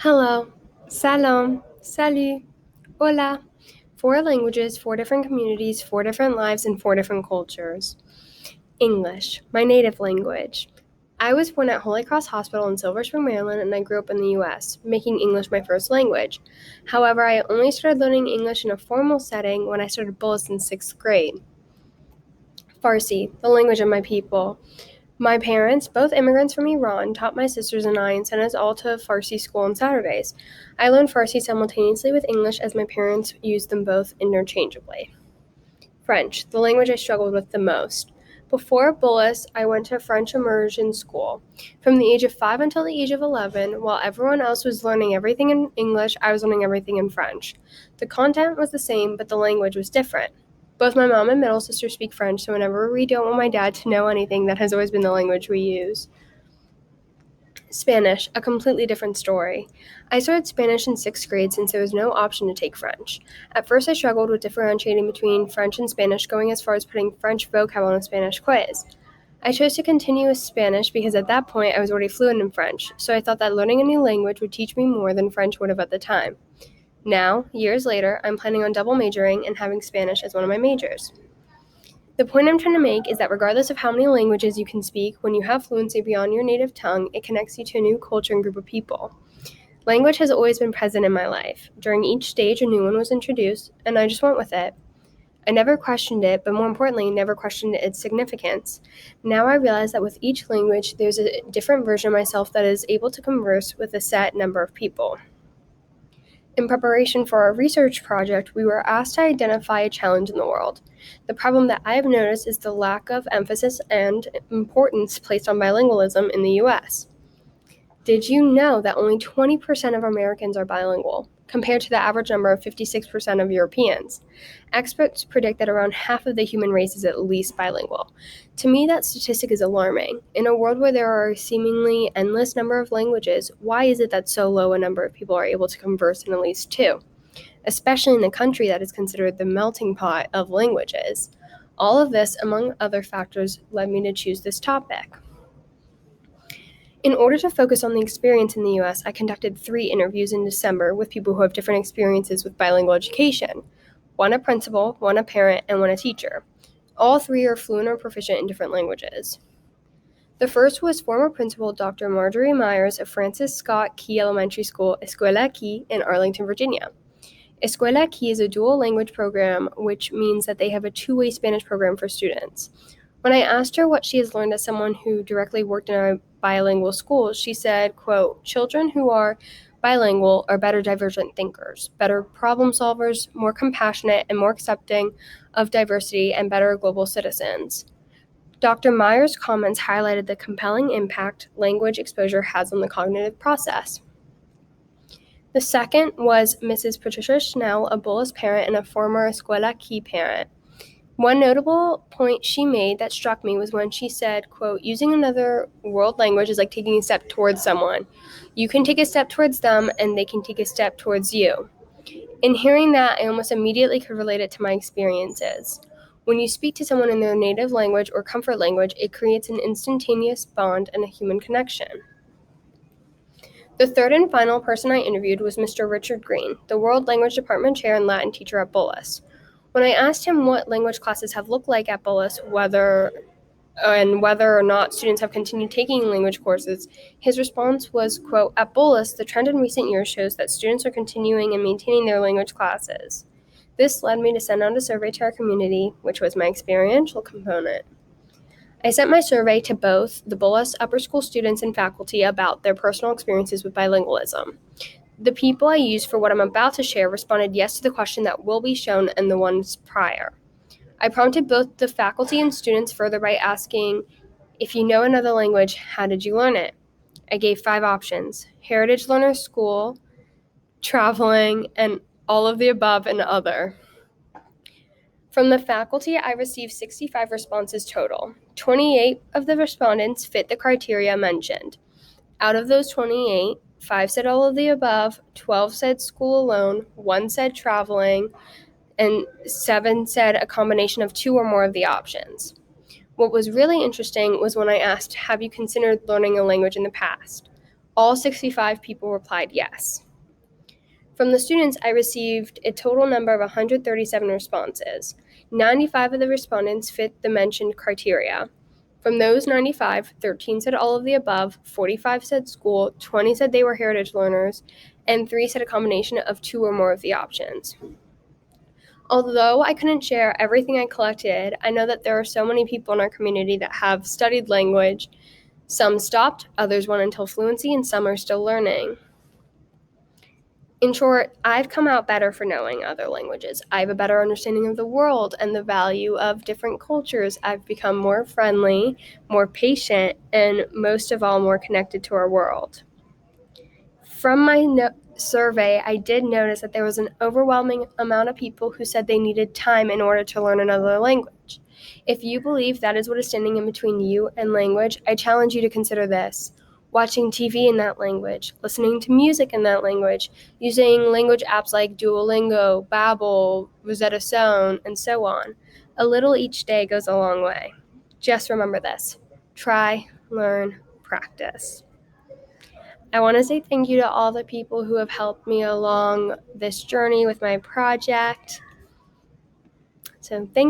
Hello, salam, salut, hola. Four languages, four different communities, four different lives, and four different cultures. English, my native language. I was born at Holy Cross Hospital in Silver Spring, Maryland, and I grew up in the US, making English my first language. However, I only started learning English in a formal setting when I started Bullis in sixth grade. Farsi, the language of my people. My parents, both immigrants from Iran, taught my sisters and I and sent us all to Farsi school on Saturdays. I learned Farsi simultaneously with English as my parents used them both interchangeably. French, the language I struggled with the most. Before Bullis, I went to a French immersion school. From the age of 5 until the age of 11, while everyone else was learning everything in English, I was learning everything in French. The content was the same, but the language was different. Both my mom and middle sister speak French, so whenever we don't want my dad to know anything, that has always been the language we use. Spanish, a completely different story. I started Spanish in sixth grade since there was no option to take French. At first, I struggled with differentiating between French and Spanish, going as far as putting French vocab on a Spanish quiz. I chose to continue with Spanish because at that point I was already fluent in French, so I thought that learning a new language would teach me more than French would have at the time. Now, years later, I'm planning on double majoring and having Spanish as one of my majors. The point I'm trying to make is that regardless of how many languages you can speak, when you have fluency beyond your native tongue, it connects you to a new culture and group of people. Language has always been present in my life. During each stage, a new one was introduced, and I just went with it. I never questioned it, but more importantly, never questioned its significance. Now I realize that with each language, there's a different version of myself that is able to converse with a set number of people. In preparation for our research project, we were asked to identify a challenge in the world. The problem that I have noticed is the lack of emphasis and importance placed on bilingualism in the US. Did you know that only 20% of Americans are bilingual, compared to the average number of 56% of Europeans? Experts predict that around half of the human race is at least bilingual. To me, that statistic is alarming. In a world where there are a seemingly endless number of languages, why is it that so low a number of people are able to converse in at least two? Especially in a country that is considered the melting pot of languages. All of this, among other factors, led me to choose this topic. In order to focus on the experience in the US, I conducted 3 interviews in December with people who have different experiences with bilingual education. One a principal, one a parent, and one a teacher. All 3 are fluent or proficient in different languages. The first was former principal Dr. Marjorie Myers of Francis Scott Key Elementary School, Escuela Key, in Arlington, Virginia. Escuela Key is a dual language program, which means that they have a two-way Spanish program for students. When I asked her what she has learned as someone who directly worked in a bilingual school, she said, quote, "Children who are bilingual are better divergent thinkers, better problem solvers, more compassionate and more accepting of diversity, and better global citizens." Dr. Meyer's comments highlighted the compelling impact language exposure has on the cognitive process. The second was Mrs. Patricia Schnell, a Bullis parent and a former Escuela Key parent. One notable point she made that struck me was when she said, quote, "Using another world language is like taking a step towards someone. You can take a step towards them, and they can take a step towards you." In hearing that, I almost immediately could relate it to my experiences. When you speak to someone in their native language or comfort language, it creates an instantaneous bond and a human connection. The third and final person I interviewed was Mr. Richard Green, the World Language Department Chair and Latin teacher at Bullis. When I asked him what language classes have looked like at Bullis, whether or not students have continued taking language courses, his response was, quote, "At Bullis, the trend in recent years shows that students are continuing and maintaining their language classes." This led me to send out a survey to our community, which was my experiential component. I sent my survey to both the Bullis upper school students and faculty about their personal experiences with bilingualism. The people I used for what I'm about to share responded yes to the question that will be shown and the ones prior. I prompted both the faculty and students further by asking, if you know another language, how did you learn it? I gave 5 options: heritage learner school, traveling, and all of the above and other. From the faculty, I received 65 responses total. 28 of the respondents fit the criteria mentioned. Out of those 28, 5 said all of the above, 12 said school alone, 1 said traveling, and 7 said a combination of 2 or more of the options. What was really interesting was when I asked, have you considered learning a language in the past? All 65 people replied yes. From the students, I received a total number of 137 responses. 95 of the respondents fit the mentioned criteria. From those 95, 13 said all of the above, 45 said school, 20 said they were heritage learners, and 3 said a combination of 2 or more of the options. Although I couldn't share everything I collected, I know that there are so many people in our community that have studied language. Some stopped, others went until fluency, and some are still learning. In short, I've come out better for knowing other languages. I have a better understanding of the world and the value of different cultures. I've become more friendly, more patient, and most of all, more connected to our world. From my survey, I did notice that there was an overwhelming amount of people who said they needed time in order to learn another language. If you believe that is what is standing in between you and language, I challenge you to consider this. Watching TV in that language, listening to music in that language, using language apps like Duolingo, Babbel, Rosetta Stone, and so on. A little each day goes a long way. Just remember this. Try, learn, practice. I want to say thank you to all the people who have helped me along this journey with my project. So thank